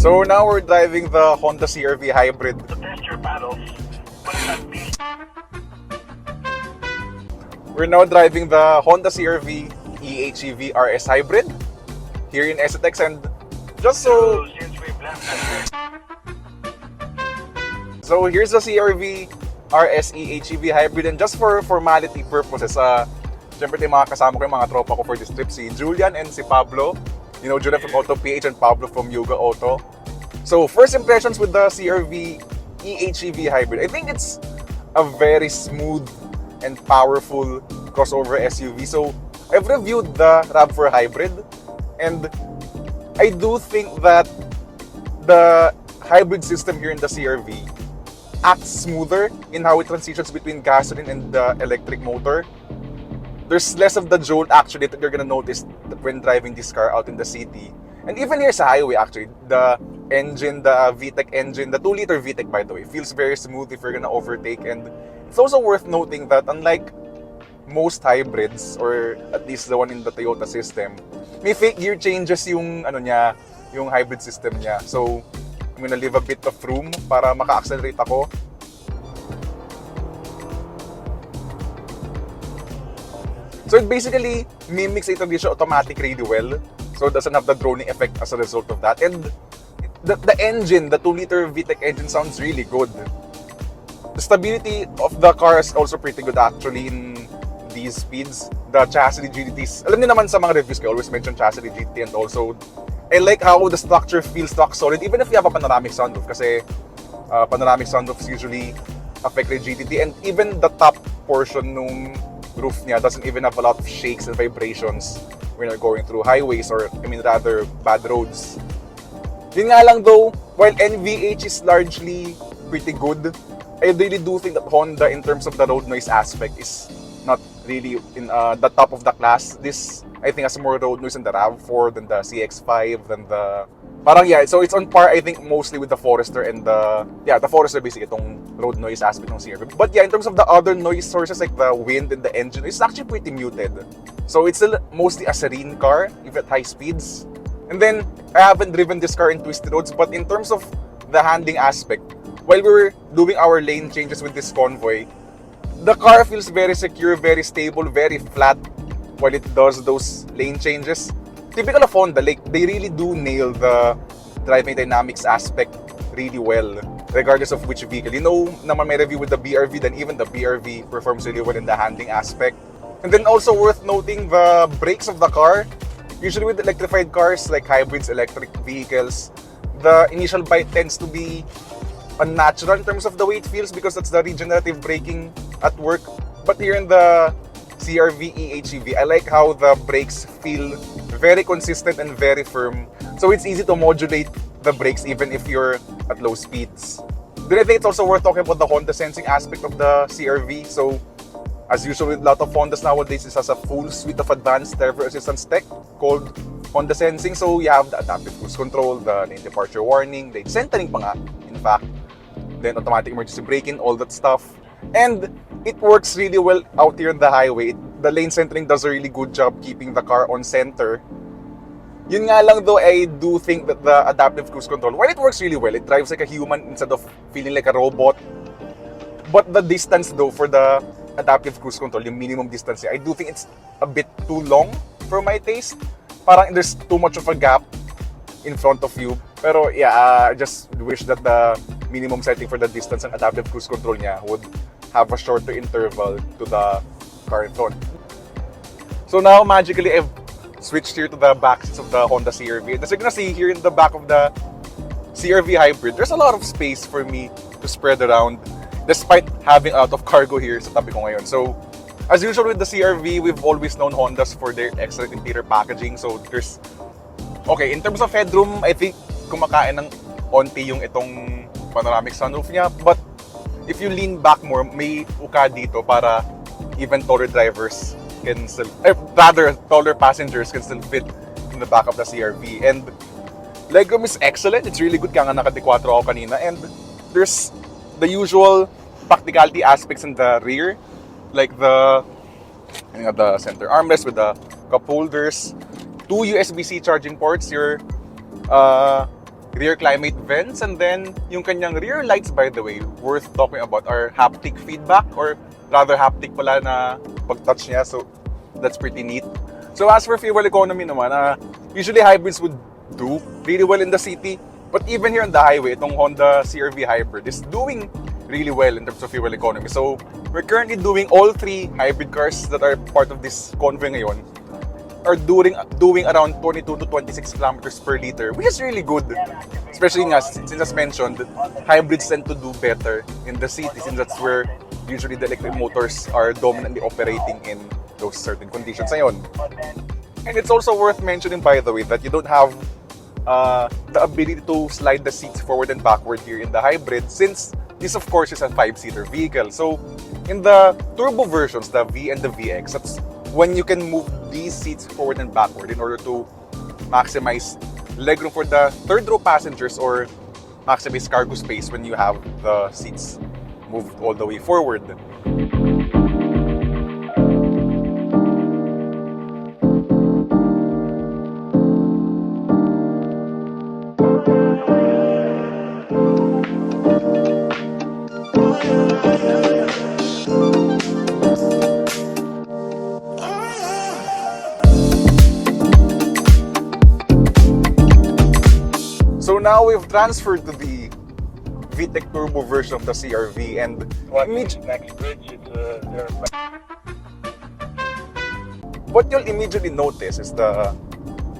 So now we're driving the Honda CR-V Hybrid. To test your paddles, put it at least. We're now driving the Honda CR-V eHEV RS Hybrid here in STX, and just so... Since we've left So here's the CR-V RS eHEV Hybrid, and just for formality purposes, syempre yung mga kasama ko, yung mga tropa ko for this trip, si Julian and si Pablo. You know, Julian from Auto PH and Pablo from Yuga Auto. So first impressions with the CR-V eHEV Hybrid. I think it's a very smooth and powerful crossover SUV. So I've reviewed the RAV4 Hybrid, and I do think that the hybrid system here in the CR-V acts smoother in how it transitions between gasoline and the electric motor. There's less of the jolt actually that you're gonna notice when driving this car out in the city. And even here sa highway actually, the engine, the VTEC engine, the 2-liter VTEC by the way, feels very smooth if you're gonna overtake. And it's also worth noting that unlike most hybrids, or at least the one in the Toyota system, may fake gear changes yung yung hybrid system niya. So I'm gonna leave a bit of room para maka-accelerate ako. So it basically mimics a traditional automatic really well. So it doesn't have the droning effect as a result of that. And the engine, the 2-liter VTEC engine sounds really good. The stability of the car is also pretty good actually in these speeds. The chassis rigidities, alam niyo naman sa mga reviews ko, I always mention chassis rigidity, and also I like how the structure feels rock solid even if you have a panoramic sunroof, kasi panoramic sunroofs usually affect rigidity, and even the top portion nung roof niya doesn't even have a lot of shakes and vibrations when you're going through highways, or rather bad roads. Yun nga lang though, while NVH is largely pretty good, I really do think that Honda in terms of the road noise aspect is not really in the top of the class. This, I think, has more road noise than the RAV4, than the CX-5, than the... Parang yeah, so it's on par, I think, mostly with the Forester and the... Yeah, the Forester basically, itong road noise aspect ng CR-V. But yeah, in terms of the other noise sources like the wind and the engine, it's actually pretty muted. So it's still mostly a serene car, even at high speeds. And then, I haven't driven this car in twisty roads, but in terms of the handling aspect, while we were doing our lane changes with this convoy, the car feels very secure, very stable, very flat while it does those lane changes. Typical of Honda, like they really do nail the driving dynamics aspect really well, regardless of which vehicle. You know, naman may review with the BRV, then even the BRV performs really well in the handling aspect. And then also worth noting the brakes of the car. Usually with electrified cars like hybrids, electric vehicles, the initial bite tends to be unnatural in terms of the way it feels because that's the regenerative braking at work. But here in the CR-V eHEV, I like how the brakes feel very consistent and very firm. So it's easy to modulate the brakes even if you're at low speeds. Then I think it's also worth talking about the Honda sensing aspect of the CR-V. So as usual with a lot of Hondas nowadays, it has a full suite of advanced driver assistance tech called Honda Sensing. So you have the adaptive cruise control, the lane departure warning, lane centering pa nga, in fact, then automatic emergency braking, all that stuff. And it works really well out here on the highway. The lane centering does a really good job keeping the car on center. Yun nga lang though, I do think that the adaptive cruise control, while it works really well, it drives like a human instead of feeling like a robot. But the distance though for the adaptive cruise control, yung minimum distance, I do think it's a bit too long for my taste. Parang there's too much of a gap in front of you. Pero yeah, I just wish that the minimum setting for the distance and adaptive cruise control niya would have a shorter interval to the car in front. So now magically I've switched here to the back seats of the Honda CR-V. And as you're gonna see here in the back of the CR-V Hybrid, there's a lot of space for me to spread around despite having a lot of cargo here sa tabi ko ngayon. So as usual with the CR-V, we've always known Hondas for their excellent interior packaging. So there's, okay, in terms of headroom, I think kumakain ng onti yung itong panoramic sunroof niya. But if you lean back more, may uka dito para even taller drivers can still, rather taller passengers can still fit in the back of the CR-V. And legroom is excellent. It's really good, kaya nga naka-D4 ako kanina. And there's the usual practicality aspects in the rear, like the center armrest with the cup holders, 2 USB-C charging ports, your rear climate vents, and then yung kanyang rear lights, by the way, worth talking about, are haptic feedback, or rather haptic pala na pag-touch niya, so that's pretty neat. So as for fuel economy naman, usually hybrids would do really well in the city, but even here on the highway, itong Honda CR-V hybrid is doing really well in terms of fuel economy. So we're currently doing all three hybrid cars that are part of this convoy ngayon are doing around 22 to 26 kilometers per liter, which is really good. Especially nga, since as mentioned, hybrids tend to do better in the city, since that's where usually the electric motors are dominantly operating in those certain conditions ngayon. And it's also worth mentioning, by the way, that you don't have the ability to slide the seats forward and backward here in the hybrid, since this, of course, is a 5-seater vehicle. So in the turbo versions, the V and the VX, that's when you can move these seats forward and backward in order to maximize legroom for the third row passengers or maximize cargo space when you have the seats moved all the way forward. So now we've transferred to the VTEC Turbo version of the CR-V, and Next bridge, it's what you'll immediately notice is the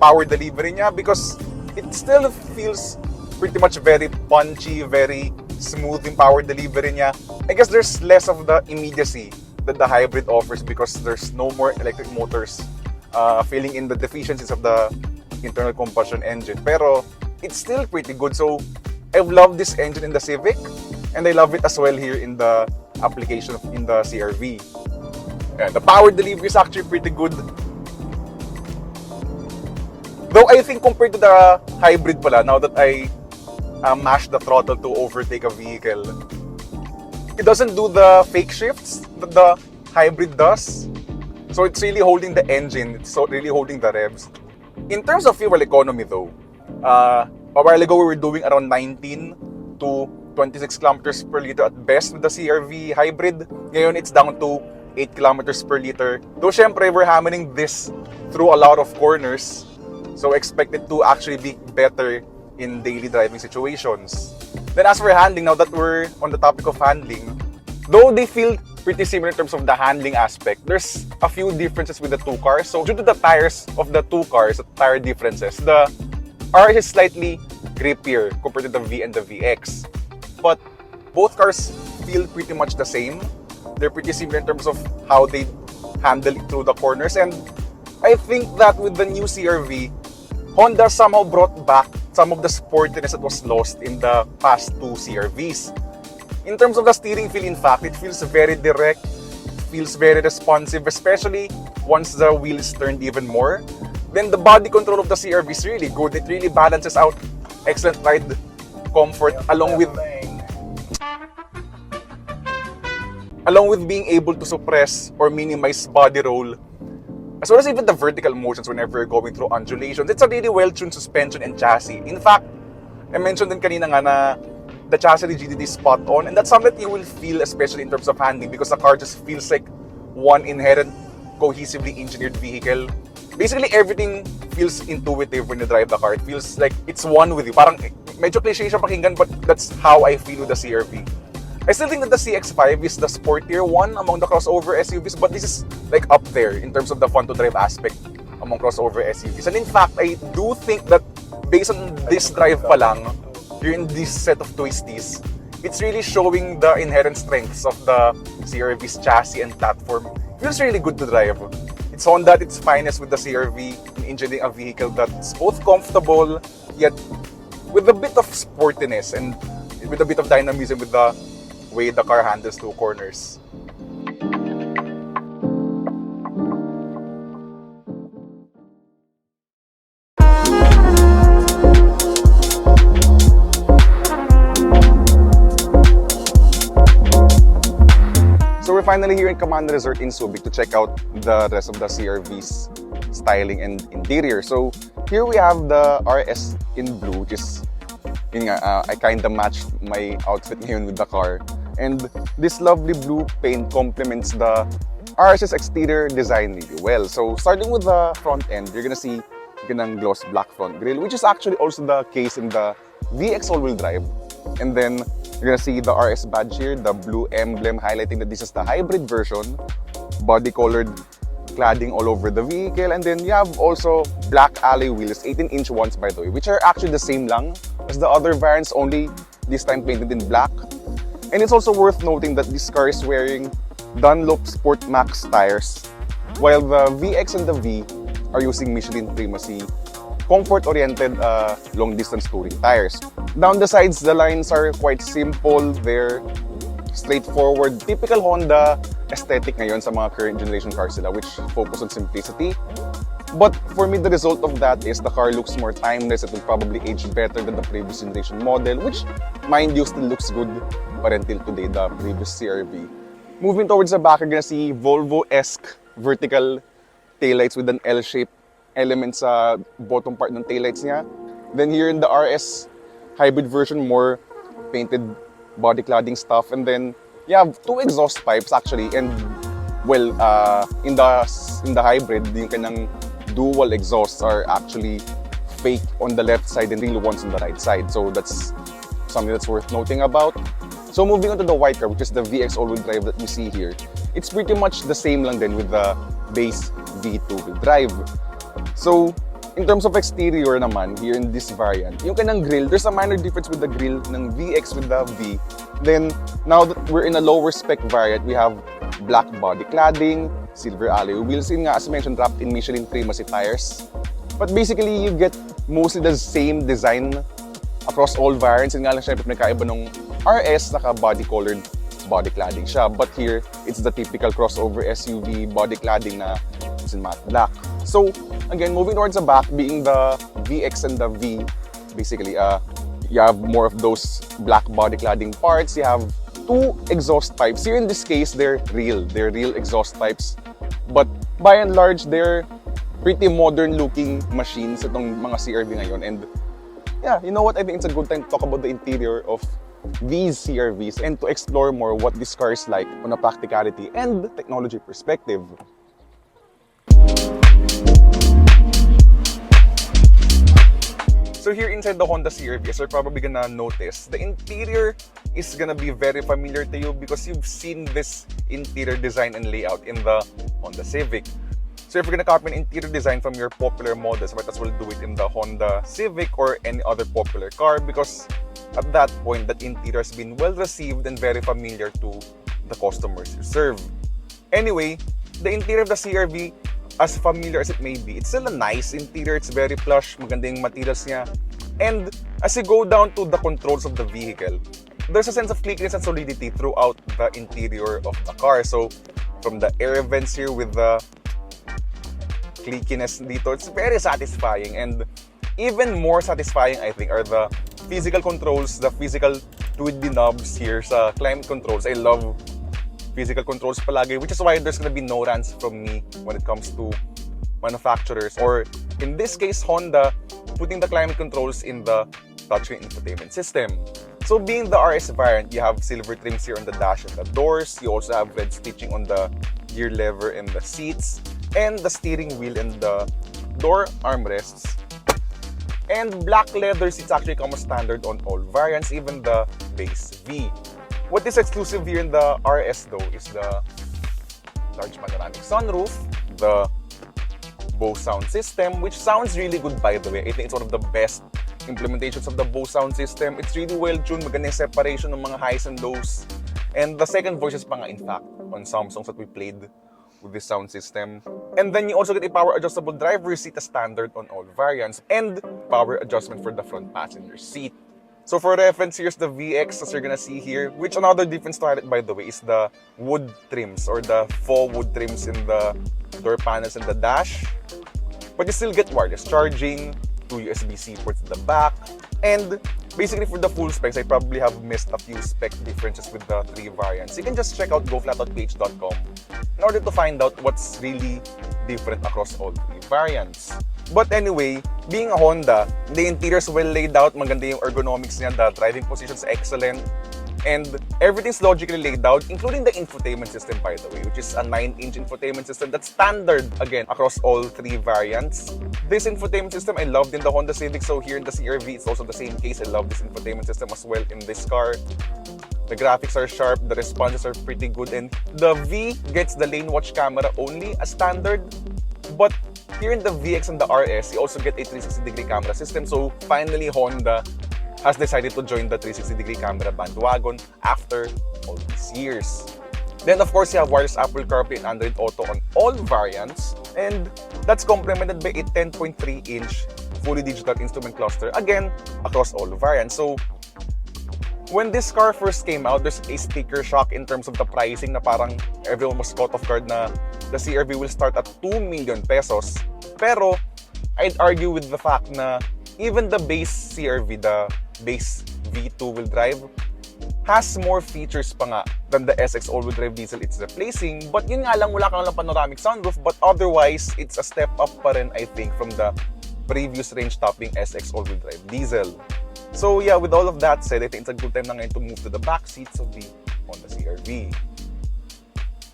power delivery niya, because it still feels pretty much very punchy, very smooth yung power delivery niya. I guess there's less of the immediacy that the hybrid offers because there's no more electric motors filling in the deficiencies of the internal combustion engine. Pero it's still pretty good. So I've loved this engine in the Civic, and I love it as well here in the application in the CR-V. And the power delivery is actually pretty good. Though I think compared to the hybrid pala, now that I mash the throttle to overtake a vehicle, it doesn't do the fake shifts that the hybrid does. So it's really holding the engine, it's really holding the revs. In terms of fuel economy though, a while ago we were doing around 19 to 26 kilometers per liter at best with the CR-V hybrid. Ngayon it's down to 8 kilometers per liter. Though syempre we're hammering this through a lot of corners, so expect it to actually be better in daily driving situations. Then as for handling, now that we're on the topic of handling, though they feel pretty similar in terms of the handling aspect, there's a few differences with the two cars. So due to the tires of the two cars, the tire differences, the RS is slightly grippier compared to the V and the VX. But both cars feel pretty much the same. They're pretty similar in terms of how they handle it through the corners. And I think that with the new CR-V, Honda somehow brought back some of the sportiness that was lost in the past two CR-Vs. In terms of the steering feel, in fact, it feels very direct, feels very responsive, especially once the wheel is turned even more. Then the body control of the CR-V is really good. It really balances out excellent ride comfort along with being able to suppress or minimize body roll, as well as even the vertical motions whenever you're going through undulations. It's a really well-tuned suspension and chassis. In fact, I mentioned din kanina nga na the chassis rigidity is spot on, and that's something that you will feel, especially in terms of handling, because the car just feels like one inherent, cohesively engineered vehicle. Basically, everything feels intuitive when you drive the car. It feels like it's one with you. Parang medyo cliche siya pakinggan, but that's how I feel with the CR-V. I still think that the CX-5 is the sportier one among the crossover SUVs, but this is like up there in terms of the fun-to-drive aspect among crossover SUVs. And in fact, I do think that based on this drive pa lang, you're in this set of twisties, it's really showing the inherent strengths of the CR-V's chassis and platform. It feels really good to drive. It's Honda at its finest with the CR-V in engineering a vehicle that's both comfortable, yet with a bit of sportiness and with a bit of dynamism with the way the car handles two corners. So we're finally here in Command Resort in Subic to check out the rest of the CR-V's styling and interior. So here we have the RS in blue, which is Yun nga, I kinda matched my outfit ngayon with the car. And this lovely blue paint complements the RS's exterior design really well. So starting with the front end, you're gonna see ganang gloss black front grille, which is actually also the case in the VX all-wheel drive. And then you're gonna see the RS badge here, the blue emblem highlighting that this is the hybrid version, body-colored cladding all over the vehicle. And then you have also black alloy wheels, 18-inch ones by the way, which are actually the same lang as the other variants, only this time painted in black. And it's also worth noting that this car is wearing Dunlop Sport Max tires, while the VX and the V are using Michelin Primacy comfort-oriented long-distance touring tires. Down the sides, the lines are quite simple. They're straightforward. Typical Honda aesthetic ngayon sa mga current generation cars sila, which focus on simplicity. But for me, the result of that is the car looks more timeless. It will probably age better than the previous generation model, which, mind you, still looks good but until today, the previous CR-V. Moving towards the back, you're gonna see Volvo-esque vertical taillights with an L-shaped element sa bottom part ng taillights niya. Then here in the RS hybrid version, more painted body cladding stuff. And then you have two exhaust pipes actually. And well, in the hybrid, yung kanyang dual exhausts are actually fake on the left side and real ones on the right side. So that's something that's worth noting about. So moving on to the white car, which is the VX all-wheel drive that we see here, it's pretty much the same lang din with the base V2 wheel drive. So in terms of exterior naman, here in this variant, yung kanang grille, there's a minor difference with the grille ng VX with the V. Then now that we're in a lower spec variant, we have black body cladding, silver alloy wheels, in nga as mentioned, wrapped in Michelin Primacy tires. But basically, you get mostly the same design across all variants. Yun nga lang syempre nagkaiba nung RS, naka-body colored body cladding siya. But here, it's the typical crossover SUV body cladding na it's in matte black. So again, moving towards the back, being the VX and the V, basically, you have more of those black body cladding parts. You have two exhaust pipes. Here in this case, they're real exhaust pipes. But by and large, they're pretty modern looking machines itong mga CR-V ngayon. And yeah, you know what? I think it's a good time to talk about the interior of these CR-Vs and to explore more what this car is like on a practicality and technology perspective. So here inside the Honda CR-V, as you're probably gonna notice, the interior is gonna be very familiar to you because you've seen this interior design and layout in the Honda Civic. So if you're gonna copy an interior design from your popular models, might as well do it in the Honda Civic or any other popular car because at that point, that interior has been well received and very familiar to the customers you serve. Anyway, the interior of the CR-V, as familiar as it may be, it's still a nice interior. It's very plush, maganda yung materials niya. And as you go down to the controls of the vehicle, there's a sense of cleanliness and solidity throughout the interior of the car. So from the air vents here with the cliquiness dito, it's very satisfying. And even more satisfying, I think, are the physical controls, the physical twiddly knobs here sa climate controls. I love physical controls palagi, which is why there's gonna be no rants from me when it comes to manufacturers, or in this case, Honda, putting the climate controls in the touchscreen infotainment system. So being the RS variant, you have silver trims here on the dash and the doors. You also have red stitching on the gear lever and the seats, and the steering wheel and the door armrests. And black leather seats actually come as standard on all variants, even the base V. What is exclusive here in the RS though is the large panoramic sunroof, the Bose sound system, which sounds really good by the way. I think it's one of the best implementations of the Bose sound system. It's really well tuned, maganda yung separation ng mga highs and lows. And the second voice is pa nga in fact on some songs that we played with this sound system. And then you also get a power adjustable driver's seat as standard on all variants, and power adjustment for the front passenger seat. So for reference, here's the VX as you're gonna see here, which another difference to highlight by the way is the wood trims or the faux wood trims in the door panels and the dash. But you still get wireless charging, 2 USB-C ports at the back. And basically for the full specs, I probably have missed a few spec differences with the 3 variants. You can just check out goflat.ph.com in order to find out what's really different across all 3 variants. But anyway, being a Honda, the interior's well laid out, maganda yung ergonomics niya, the driving position's excellent, and everything's logically laid out, including the infotainment system, by the way, which is a 9-inch infotainment system that's standard, again, across all 3 variants. This infotainment system I loved in the Honda Civic, so here in the CR-V, it's also the same case. I love this infotainment system as well in this car. The graphics are sharp, the responses are pretty good, and the V gets the lane watch camera only as standard, but here in the VX and the RS, you also get a 360-degree camera system. So finally, Honda has decided to join the 360-degree camera bandwagon after all these years. Then, of course, you have wireless Apple CarPlay and Android Auto on all variants, and that's complemented by a 10.3-inch fully digital instrument cluster, again, across all variants. So when this car first came out, there's a sticker shock in terms of the pricing na parang everyone was caught off guard na the CR-V will start at 2 million pesos. Pero, I'd argue with the fact na even the base CR-V, the base V2 wheel drive, has more features pa nga than the SX all-wheel drive diesel it's replacing. But yun nga lang, wala kang lang panoramic sunroof, but otherwise, it's a step up pa rin, I think, from the previous range-topping SX all-wheel drive diesel. So yeah, with all of that said, I think it's a good time na ngayon to move to the back seats of the Honda CR-V.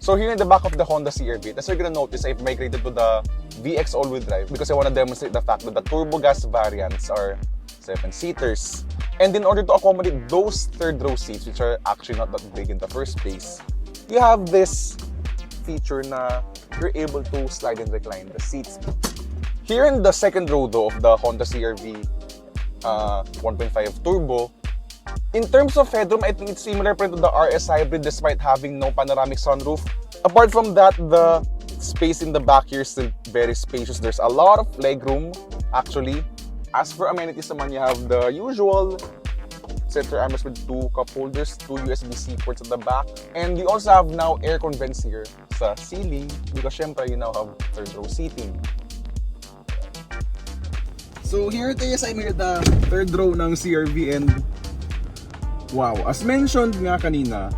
So here in the back of the Honda CR-V, as you're gonna notice, I've migrated to the VX all-wheel drive because I want to demonstrate the fact that the turbo gas variants are 7-seaters. And in order to accommodate those third-row seats, which are actually not that big in the first place, you have this feature na you're able to slide and recline the seats. Here in the second row though of the Honda CR-V 1.5 Turbo, in terms of headroom, I think it's similar to the RS Hybrid despite having no panoramic sunroof. Apart from that, the space in the back here is still very spacious. There's a lot of legroom, actually. As for amenities naman, you have the usual center armrest with 2 cup holders, 2 USB-C ports at the back, and you also have now aircon vents here sa ceiling because syempre you now have third row seating. So here tayo sa the third row ng CR-V, and wow, as mentioned nga kanina,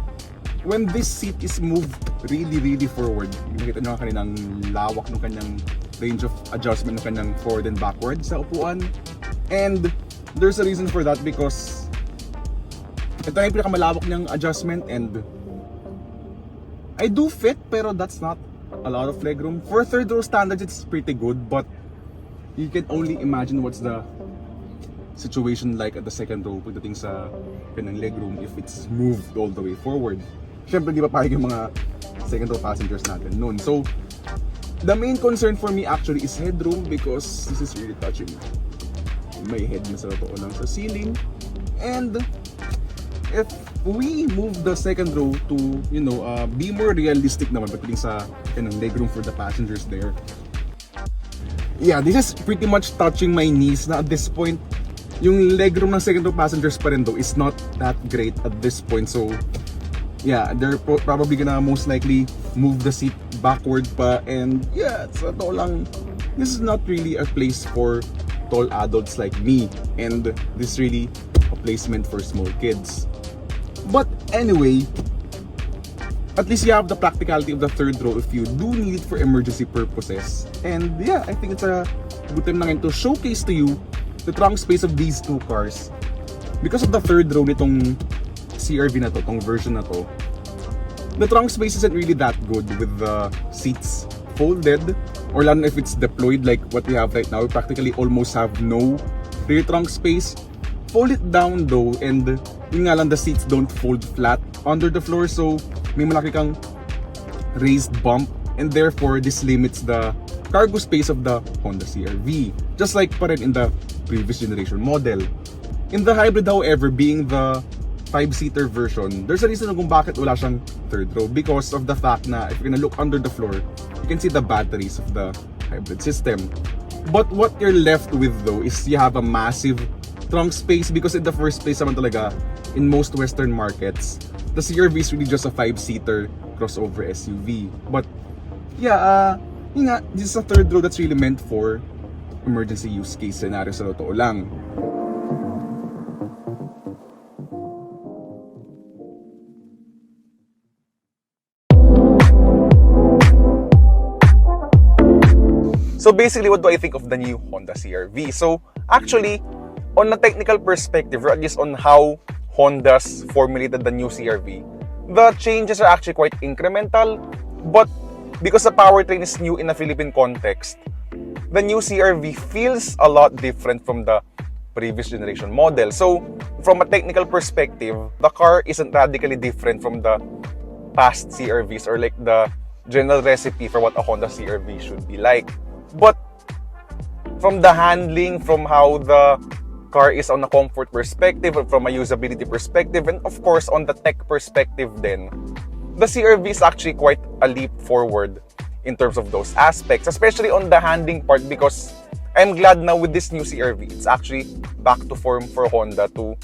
when this seat is moved really forward, makita nyo kaninang lawak ng kanyang range of adjustment ng kanyang forward and backward sa upuan. And there's a reason for that because ito na yung pinakamalawak niyang adjustment, and I do fit pero that's not a lot of legroom. For third row standards, it's pretty good, but you can only imagine what's the situation like at the second row pagdating sa kanyang legroom if it's moved all the way forward. Siyempre, di ba pahig yung mga second row passengers natin noon. So, the main concern for me actually is headroom because this is really touching my head na sa totoo lang sa ceiling. And if we move the second row to, you know, be more realistic naman pagdating sa kanyang legroom for the passengers there. Yeah, this is pretty much touching my knees na at this point. Yung legroom ng second row passengers pa rin though is not that great at this point. So, yeah, they're probably gonna most likely move the seat backward pa. And yeah, sa totoo lang, this is not really a place for tall adults like me. And this is really a placement for small kids. But anyway, at least you have the practicality of the third row if you do need it for emergency purposes. And yeah, I think it's a good time na ngayon to showcase to you the trunk space of these two cars. Because of the third row nitong CR-V na to, tong version na to, the trunk space isn't really that good with the seats folded, or lalo if it's deployed like what we have right now. We practically almost have no rear trunk space. Fold it down though, and yun nga lang, the seats don't fold flat under the floor, so may malaki kang raised bump, and therefore this limits the cargo space of the Honda CR-V, just like pa rin in the previous generation model. In the hybrid, however, being the 5-seater version, there's a reason kung bakit wala siyang third row, because of the fact na if you're gonna look under the floor, you can see the batteries of the hybrid system. But what you're left with though is you have a massive trunk space, because in the first place naman talaga, in most Western markets, the CR-V is really just a 5-seater crossover SUV. But yeah, yun nga, this is a third row that's really meant for emergency use case scenario sa totoo lang. So basically, what do I think of the new Honda CR-V? So actually, on a technical perspective, or at least on how Honda's formulated the new CR-V, the changes are actually quite incremental, but because the powertrain is new in a Philippine context, the new CR-V feels a lot different from the previous generation model. So from a technical perspective, the car isn't radically different from the past CR-Vs or like the general recipe for what a Honda CR-V should be like. But from the handling, from how the car is on a comfort perspective, from a usability perspective, and of course on the tech perspective then, the CR-V is actually quite a leap forward in terms of those aspects, especially on the handling part, because I'm glad now with this new CR-V, it's actually back to form for Honda to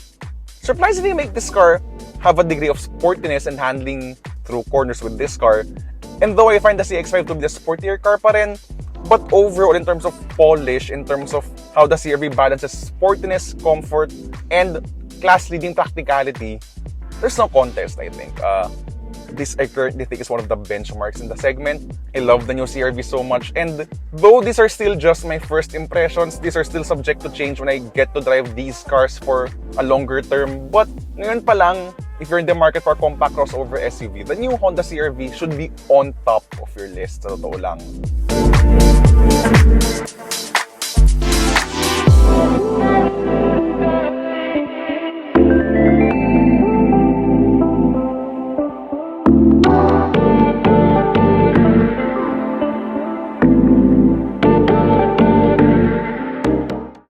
surprisingly make this car have a degree of sportiness and handling through corners with this car. And though I find the CX-5 to be the sportier car pa rin, but overall, in terms of polish, in terms of how the CR-V balances sportiness, comfort, and class-leading practicality, there's no contest, I think. This I currently think is one of the benchmarks in the segment. I love the new CR-V so much, and though these are still just my first impressions, these are still subject to change when I get to drive these cars for a longer term. But ngayon pa lang, if you're in the market for a compact crossover SUV, the new Honda CR-V should be on top of your list, sa totoo lang.